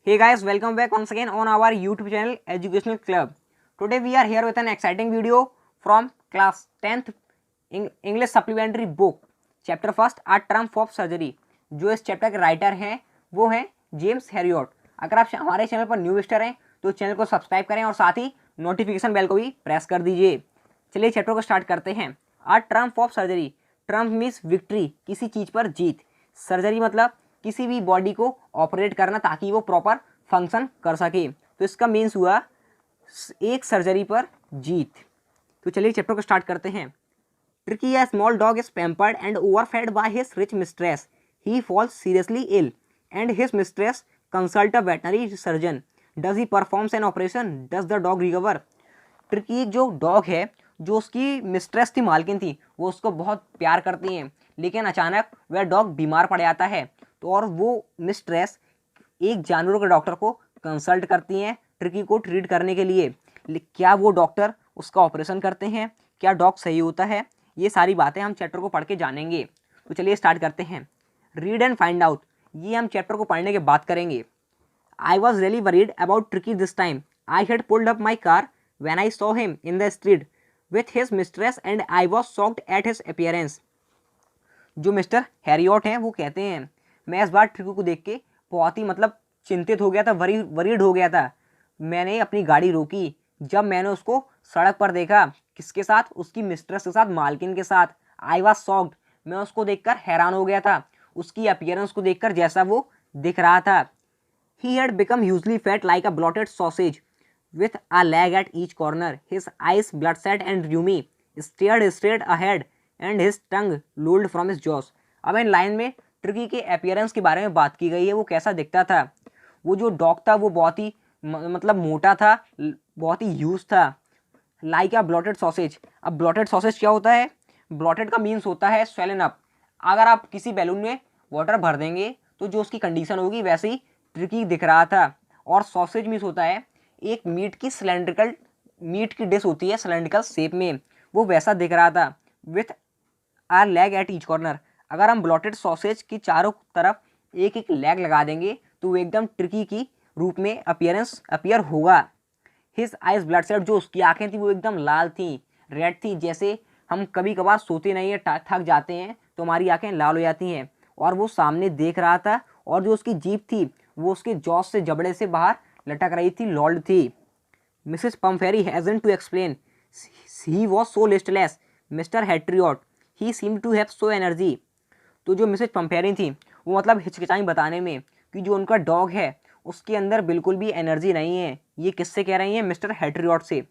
Hey guys, welcome back once again on our YouTube channel Educational Club. Today we are here with an exciting video from class 10th English supplementary book, chapter first, A Trump of Surgery. जो इस chapter के writer हैं वो हैं James Harriet. अगर आप हमारे channel पर न्यू विजिटर हैं तो चैनल को सब्सक्राइब करें और साथ ही नोटिफिकेशन बेल को भी प्रेस कर दीजिए. चलिए चैप्टर को स्टार्ट करते हैं. A triumph of surgery. Triumph means victory, किसी चीज़ पर जीत. सर्जरी मतलब किसी भी बॉडी को ऑपरेट करना ताकि वो प्रॉपर फंक्शन कर सके. तो इसका मीन्स हुआ एक सर्जरी पर जीत. तो चलिए चैप्टर को स्टार्ट करते हैं. Tricky, a small dog is pampered and overfed by his rich mistress. He falls seriously ill and his mistress consult a veterinary surgeon. Does he performs an operation? Does the dog recover? Tricky जो dog है, जो उसकी mistress थी, मालकिन थी, वो उसको बहुत प्यार करती हैं, लेकिन अचानक वह डॉग बीमार पड़ जाता है. तो और वो मिस्ट्रेस एक जानवरों के डॉक्टर को कंसल्ट करती हैं ट्रिकी को ट्रीट करने के लिए. क्या वो डॉक्टर उसका ऑपरेशन करते हैं? क्या डॉग सही होता है? ये सारी बातें हम चैप्टर को पढ़ के जानेंगे. तो चलिए स्टार्ट करते हैं. रीड एंड फाइंड आउट, ये हम चैप्टर को पढ़ने के बाद करेंगे. I was really worried about Tricky this time. I had pulled up my car when I saw him in the street with his mistress and I was shocked at his appearance. जो mister Harriet हैं वो कहते हैं, मैं इस बार tricky को देख के बहुत ही चिंतित हो गया था, वरीड हो गया था. मैंने अपनी गाड़ी रोकी जब मैंने उसको सड़क पर देखा. किसके साथ? उसकी मिस्ट्रेस के साथ, मालकिन के साथ. आई वॉज शॉक्ड, मैं उसको देखकर हैरान हो गया था, उसकी अपीयरेंस को देखकर जैसा वो दिख रहा था. He had become hugely fat like a bloated sausage with a leg at each corner. His eyes, bloodshot and rheumy, stared straight ahead and his tongue lolled from his jaws. अब in line में tricky के appearance के बारे में बात की गई है. वो कैसा दिखता था? वो जो डॉग था वो बहुत ही मोटा था, बहुत ही ह्यूज था. लाइक अ ब्लॉटेड सॉसेज. अब ब्लॉटेड सॉसेज क्या होता है? ब्लॉटेड का मीन्स होता है स्वेलन अप. अगर आप किसी बैलून में वाटर भर देंगे तो जो उसकी कंडीशन होगी वैसे ही ट्रिकी दिख रहा था. और सॉसेज मीन्स होता है एक मीट की डिश होती है सिलेंड्रिकल शेप में, वो वैसा दिख रहा था. With our leg at each corner. अगर हम ब्लॉटेड सॉसेज की चारों तरफ एक एक लेग लगा देंगे तो वो एकदम ट्रिकी की रूप में अपीयर होगा. His eyes bloodshed. जो उसकी आंखें थी वो एकदम लाल थी, रेड थी. जैसे हम कभी कभार सोते नहीं है, थक जाते हैं तो हमारी आंखें लाल हो जाती हैं. और वो सामने देख रहा था और जो उसकी जीभ थी वो उसके जॉस से, जबड़े से बाहर लटक रही थी, लॉल्ड थी. Mrs Pumphrey hastened to explain. He was so listless. Mr Herriot, he seem to have so energy. तो जो मिसेस पम्फेरी थी वो हिचकिचाई बताने में कि जो उनका डॉग है उसके अंदर बिल्कुल भी एनर्जी नहीं है. ये किससे कह रही हैं? मिस्टर हैट्रियट से.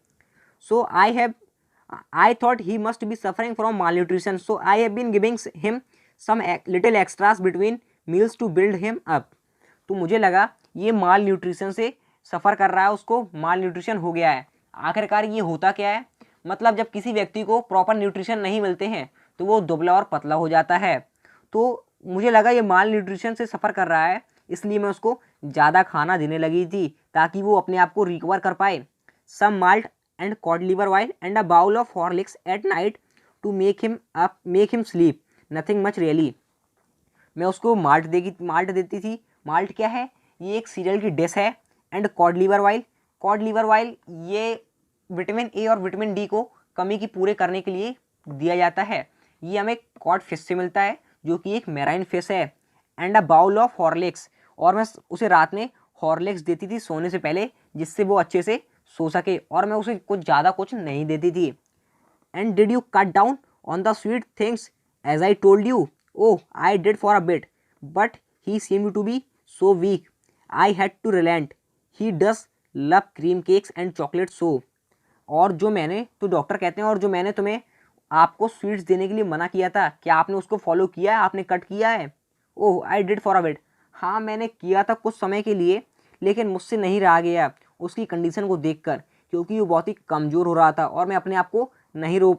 So I thought he must be suffering from malnutrition, so I have been giving him some little extras between meals to build him up. तो मुझे लगा ये माल न्यूट्रिशन से सफ़र कर रहा है, उसको माल न्यूट्रिशन हो गया है. आखिरकार ये होता क्या है? जब किसी व्यक्ति को प्रॉपर न्यूट्रिशन नहीं मिलते हैं तो वो दुबला और पतला हो जाता है. तो मुझे लगा ये माल न्यूट्रिशन से सफ़र कर रहा है, इसलिए मैं उसको ज़्यादा खाना देने लगी थी ताकि वो अपने आप को रिकवर कर पाए. Some malt and cod liver oil and a bowl of Horlicks at night to make him sleep. Nothing much really. मैं उसको माल्ट देती थी. माल्ट क्या है? ये एक सीरियल की डिश है. एंड कॉड लिवर ऑयल ये विटामिन ए और विटामिन डी को कमी की पूरे करने के लिए दिया जाता है. ये हमें कॉड फिश से मिलता है जो कि एक मैराइन फिश है. And a bowl of Horlicks. और मैं उसे रात में हॉर्लिक्स देती थी सोने से पहले, जिससे वो अच्छे से सो सके. और मैं उसे कुछ नहीं देती थी. And did you cut down on the sweet things as I told you? Oh, I did for a bit, but he seemed to be so weak. I had to relent. He does love cream cakes and chocolate so. और जो मैंने, तो doctor कहते हैं, और जो मैंने तुम्हें आपको स्वीट्स देने के लिए मना किया था, क्या आपने उसको फॉलो किया है? आपने कट किया है? Oh, I did for a bit. हाँ, मैंने किया था कुछ समय के लिए, लेकिन मुझसे नहीं रहा गया उसकी कंडीशन को देखकर, क्योंकि वो बहुत ही कमज़ोर हो रहा था और मैं अपने आप को नहीं रोक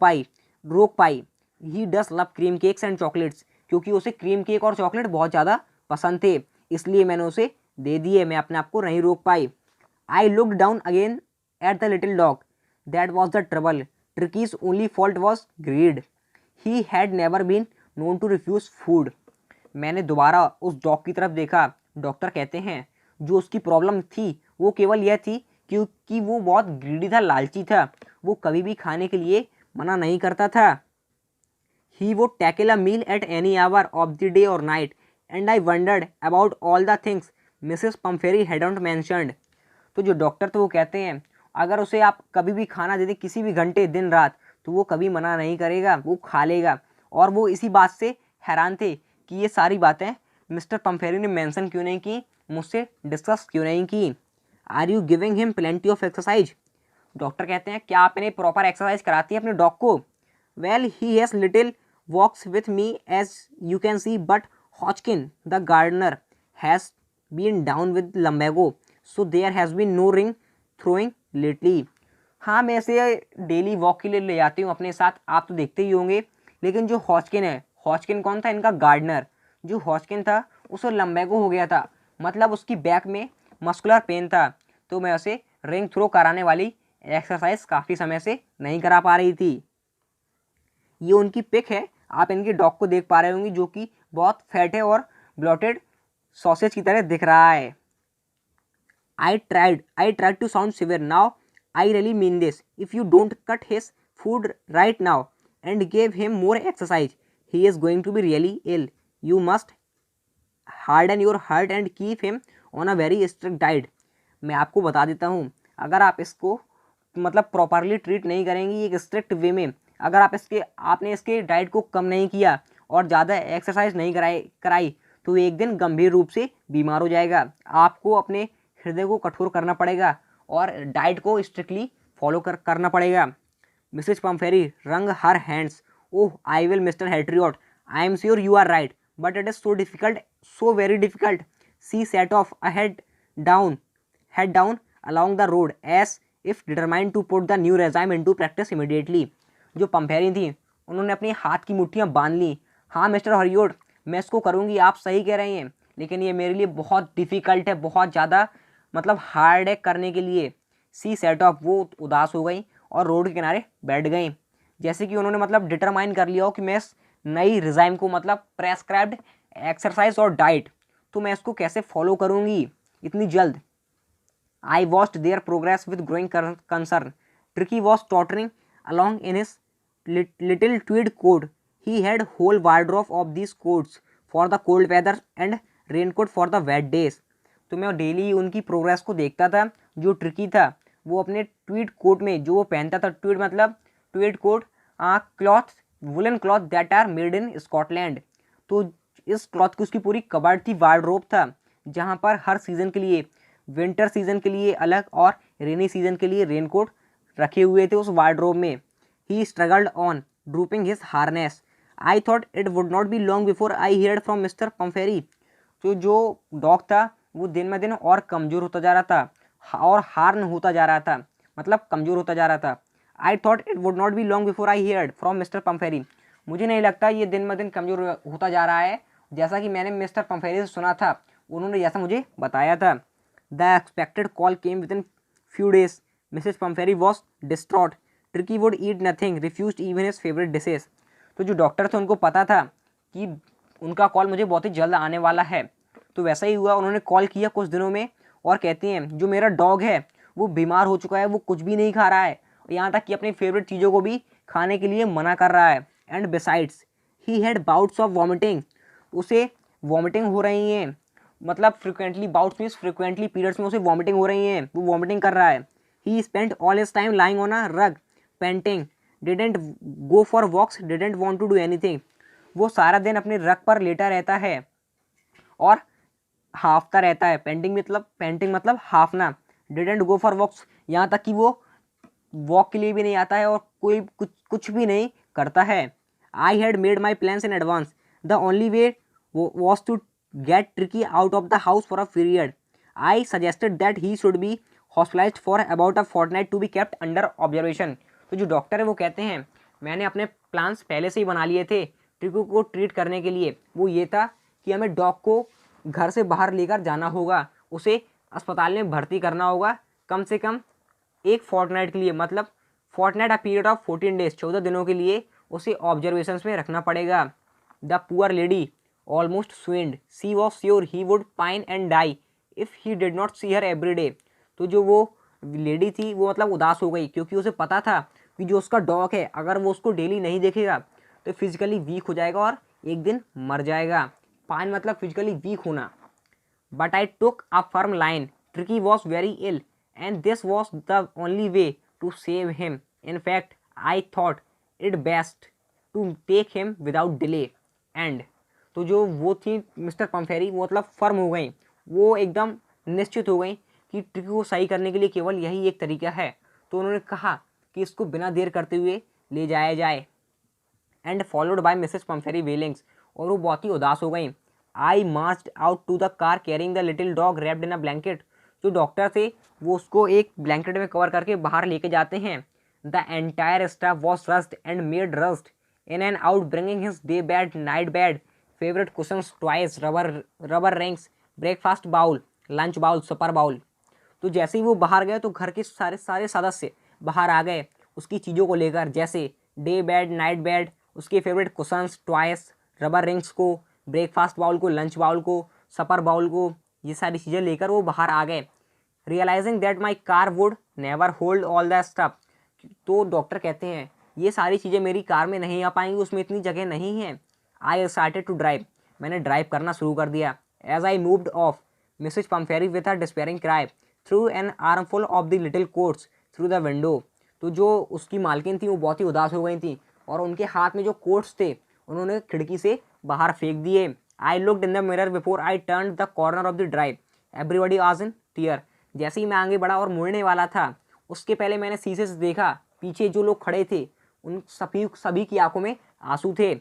पाई. He does love cream cakes and chocolates. क्योंकि उसे क्रीम केक और चॉकलेट बहुत ज़्यादा पसंद थे, इसलिए मैंने उसे दे दिए. मैं अपने आप को नहीं रोक पाई. I look down again at the little dog. That was the trouble. Tricki's only fault was greed. He had never been known to refuse food. मैंने दोबारा उस डॉग की तरफ देखा. डॉक्टर कहते हैं जो उसकी प्रॉब्लम थी वो केवल यह थी क्योंकि वो बहुत ग्रीडी था, लालची था, वो कभी भी खाने के लिए मना नहीं करता था। He would tackle a meal at any hour of the day और night and I wondered about all the things Mrs Pumphrey hadn't mentioned. तो जो डॉक्टर थे वो कहते हैं अगर उसे आप कभी भी खाना दे दें किसी भी घंटे दिन रात तो वो कभी मना नहीं करेगा, वो खा लेगा। और वो इसी बात से हैरान थे कि ये सारी बातें मिस्टर पम्फेरी ने मेंशन क्यों नहीं की, मुझसे डिस्कस क्यों नहीं की। Are you giving him plenty of exercise? Doctor कहते हैं क्या आप इन्हें प्रॉपर एक्सरसाइज कराती हैं अपने डॉग को? Well he has little walks with me as you can see but Hodgkin the gardener has been down with lumbago so there has been no ring throwing lately. हाँ मैं इसे daily walk के लिए ले जाती हूँ अपने साथ, आप तो देखते ही होंगे। लेकिन जो हॉचकिन है, हॉचकिन कौन था? इनका गार्डनर। जो हॉचकिन था उसे लम्बेगो हो गया था, मतलब उसकी बैक में मस्कुलर पेन था, तो मैं उसे रिंग थ्रो कराने वाली एक्सरसाइज काफ़ी समय से नहीं करा पा रही थी। ये उनकी पिक है, आप इनके डॉग को देख पा रहे होंगे जो कि बहुत फैट है और ब्लॉटेड सॉसेज की तरह दिख रहा है। I tried to sound severe. Now I really mean this. If you don't cut his food right now and give him more exercise, he is going to be really ill. You must harden your heart and keep him on a very strict diet. मैं आपको बता देता हूँ, अगर आप इसको मतलब properly treat नहीं करेंगी एक स्ट्रिक्ट वे में, अगर आपने इसके डाइट को कम नहीं किया और ज़्यादा एक्सरसाइज नहीं कराई तो एक दिन गंभीर रूप से बीमार हो जाएगा। आपको अपने हृदय को कठोर करना पड़ेगा और डाइट को स्ट्रिक्टली फॉलो करना पड़ेगा। Mrs Pumphrey wrung her hands. Oh I will Mr Herriot, I am sure you are right, but it is so difficult, so very difficult. She set off a head down along the road as if determined to put the new regime into practice immediately। जो पम्फेरी थी उन्होंने अपनी हाथ की मुट्ठियाँ बांध ली। हाँ mister हरियोट मैं इसको करूँगी, आप सही कह रही हैं, लेकिन ये मेरे लिए बहुत डिफ़िकल्ट है, बहुत ज़्यादा मतलब हार्ड है करने के लिए। सी सेट ऑफ, वो उदास हो गई और रोड के किनारे बैठ गई, जैसे कि उन्होंने मतलब डिटरमाइन कर लिया हो कि मैं इस नई रिजाइम को मतलब प्रेस्क्राइब्ड एक्सरसाइज और डाइट तो मैं इसको कैसे फॉलो करूँगी इतनी जल्द। I watched their progress with growing concern. Tricky was tottering along in his little tweed coat. He had whole wardrobe of these coats for the cold weather and raincoat for the wet days. तो मैं daily उनकी progress को देखता था। जो tricky था वो अपने ट्वीड कोट में जो वो पहनता था, ट्वीड मतलब tweed coat cloth, woollen cloth that are made in Scotland. तो इस क्लॉथ की उसकी पूरी कबर्ड थी, वार्डरोब था, जहाँ पर हर सीज़न के लिए, विंटर सीजन के लिए अलग और रेनी सीजन के लिए रेनकोट रखे हुए थे उस वार्डरोब में। He struggled on drooping his harness. I thought it would not be long before I heard from Mr Pumphrey. तो जो डॉग था वो दिन ब दिन और कमज़ोर होता जा रहा था और हार्न होता जा रहा था, मतलब कमज़ोर होता जा रहा था। I thought it would not be long before I heard from Mr Pumphrey. मुझे नहीं लगता ये दिन ब दिन कमज़ोर होता जा रहा है, जैसा कि मैंने मिस्टर पम्फेरी से सुना था, उन्होंने जैसा मुझे बताया था। The expected call came within few days. Mrs. Pamferi was distraught. Tricky would eat nothing, refused even his favorite dishes. तो जो डॉक्टर थे उनको पता था कि उनका कॉल मुझे बहुत ही जल्द आने वाला है, तो वैसा ही हुआ। उन्होंने कॉल किया कुछ दिनों में और कहती हैं जो मेरा डॉग है वो बीमार हो चुका है, वो कुछ भी नहीं खा रहा है, यहाँ तक कि अपनी फेवरेट चीज़ों को भी खाने के लिए मना कर रहा है। And besides he had bouts of vomiting, उसे वॉमिटिंग हो रही हैं, मतलब frequently, bouts means frequently periods में उसे वॉमिटिंग हो रही है, वो वॉमिटिंग कर रहा है। He spent all his time lying on a rug panting, didn't go for walks, didn't want to do anything. वो सारा दिन अपने रग पर लेटा रहता है और हाफता रहता है। पेंटिंग मतलब हाफना। डिडेंट गो फॉर वॉक्स, यहाँ तक कि वो वॉक के लिए भी नहीं आता है और कोई कुछ भी नहीं करता है। I had made my plans in advance, the only way was to get Tricky out of the house for a period. I suggested that he should be hospitalized for about a fortnight to be kept under observation. तो जो doctor है वो कहते हैं मैंने अपने plans पहले से ही बना लिए थे ट्रिकी को ट्रीट करने के लिए। वो ये था कि हमें डॉग को घर से बाहर लेकर जाना होगा, उसे अस्पताल में भर्ती करना होगा कम से कम एक फोर्टनाइट के लिए, मतलब fortnight a period of 14 days, 14 दिनों के लिए उसे ऑब्जर्वेशंस में रखना पड़ेगा। The poor lady almost swooned. She was sure he would pine and die if he did not see her every day. तो जो वो लेडी थी वो मतलब उदास हो गई, क्योंकि उसे पता था कि जो उसका डॉग है अगर वो उसको डेली नहीं देखेगा तो फिजिकली वीक हो जाएगा और एक दिन मर जाएगा। पाइन मतलब फिजिकली वीक होना। But I took a firm line, Tricky was very ill and this was the only way to save him. In fact I thought it best to take him without delay and. तो जो वो थी mister पम्फेरी वो मतलब firm हो गई, वो एकदम निश्चित हो गई कि ट्रिकी को सही करने के लिए केवल यही एक तरीका है। तो उन्होंने कहा कि इसको बिना देर करते हुए ले जाया जाए। And followed by Mrs Pumphrey wailings, और वो बहुत ही उदास हो गई। I marched out to the car carrying the little dog wrapped in a blanket. जो डॉक्टर थे वो उसको एक ब्लैंकेट में कवर करके बाहर लेके जाते हैं। The entire staff was roused and made roused in and out, bringing his day bed, night bed, favourite cushions, toys, rubber rings, breakfast bowl, lunch bowl, supper bowl. तो जैसे ही वो बाहर गए तो घर के सारे सारे सदस्य बाहर आ गए उसकी चीज़ों को लेकर, जैसे डे बेड, नाइट बेड, उसके favourite cushions, toys, rubber rings को, ब्रेकफास्ट बाउल को, लंच बाउल को, सपर बाउल को, ये सारी चीज़ें लेकर वो बाहर आ गए। Realising that my car would never hold all the stuff. तो डॉक्टर कहते हैं ये सारी चीज़ें मेरी कार में नहीं आ पाएंगी, उसमें इतनी जगह नहीं है। आई स्टार्टेड टू ड्राइव, मैंने ड्राइव करना शुरू कर दिया। As I moved off, Mrs Pumphrey with a despairing cry threw an armful of the little coats through the window. तो जो उसकी मालकिन थी वो बहुत ही उदास हो गई थी और उनके हाथ में जो कोट्स थे उन्होंने खिड़की से बाहर फेंक दिए। I looked in the mirror before I turn the corner of the drive, everybody was in tear. जैसे ही मैं आगे बढ़ा और मुड़ने वाला था उसके पहले मैंने शीशे से देखा, पीछे जो लोग खड़े थे उन सभी की आंखों में आंसू थे।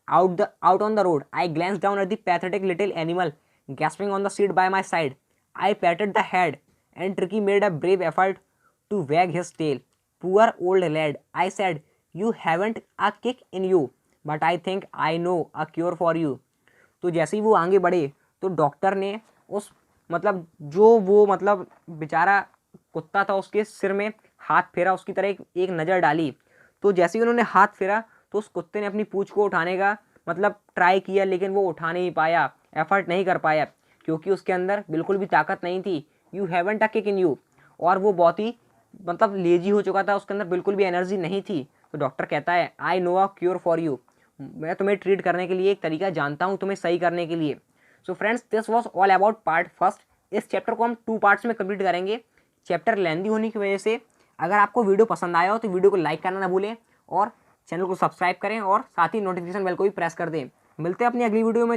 Out on the road, I glanced down at the pathetic little animal gasping on the seat by my side. I patted the head, and Tricky made a brave effort to wag his tail. Poor old lad, I said, you haven't a kick in you, but I think I know a cure for you. तो जैसे ही वो आगे बढ़े तो doctor ने उस मतलब जो वो मतलब बेचारा कुत्ता था उसके सिर में हाथ फेरा, उसकी तरह एक नज़र डाली। तो जैसे ही उन्होंने हाथ फेरा तो उस कुत्ते ने अपनी पूंछ को उठाने का मतलब ट्राई किया, लेकिन वो उठा नहीं पाया, एफर्ट नहीं कर पाया, क्योंकि उसके अंदर बिल्कुल भी ताकत नहीं थी। You haven't a kick in you, और वो बहुत ही मतलब लेजी हो चुका था, उसके अंदर बिल्कुल भी एनर्जी नहीं थी। तो डॉक्टर कहता है I know a cure for you, मैं तुम्हें ट्रीट करने के लिए एक तरीका जानता हूँ तुम्हें सही करने के लिए। So friends, this was all about part first. इस चैप्टर को हम 2 पार्ट्स में कंप्लीट करेंगे। चैप्टर लेंदी होने की वजह से अगर आपको वीडियो पसंद आया हो तो वीडियो को लाइक करना ना भूलें और चैनल को सब्सक्राइब करें और साथ ही नोटिफिकेशन बेल को भी प्रेस कर दें। मिलते हैं अपनी अगली वीडियो में।